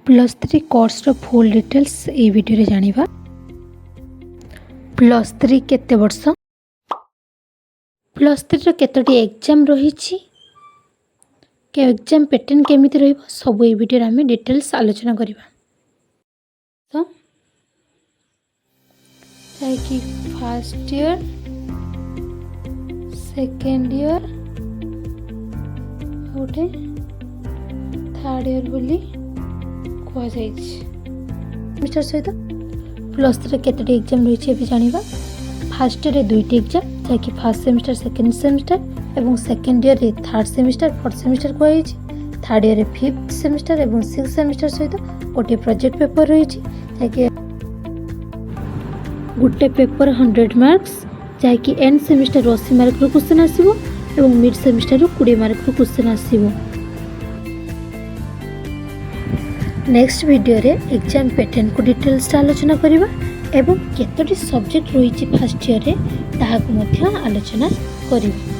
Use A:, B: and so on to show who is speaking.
A: +3 course रो full details ए video रे जानिबा। +3 केते वर्ष, +3 रो केतोटी एग्जाम रहिछि, के एग्जाम पैटर्न केमिति रहइबो सब ए वीडियो रे हम डिटेल्स आलोचना करिबा। तो कि फर्स्ट ईयर, सेकेंड ईयर, ओटे थर्ड ईयर बोली कह जाय सेमेस्टर सहित +3 केतोटी एग्जाम रही है जानिबा। फर्स्ट ईयर रे दुईटी एग्जाम जैकि फर्स्ट सेमेस्टर सेकेंड सेमेस्टर एवं सेकेंड ईयर रे थर्ड सेमेस्टर फोर्थ सेमेस्टर कह जाय। थर्ड ईयर रे फिफ्थ सेमेस्टर एवं सिक्स सेमेस्टर सहित गोटे प्रोजेक्ट पेपर रही है गोटे पेपर 100 मार्क्स जैकि एंड सेमेस्टर 80 मार्क रो क्वेश्चन आसीबो एवं मिड सेमेस्टर रो 20 मार्क रो क्वेश्चन आसीबो। नेक्स्ट वीडियो रे एग्जाम पैटर्न को डिटेल्स आलोचना करिबा एवं केतोटी सब्जेक्ट रही फर्स्ट ईयर रे ताहाको मध्य आलोचना करिबा।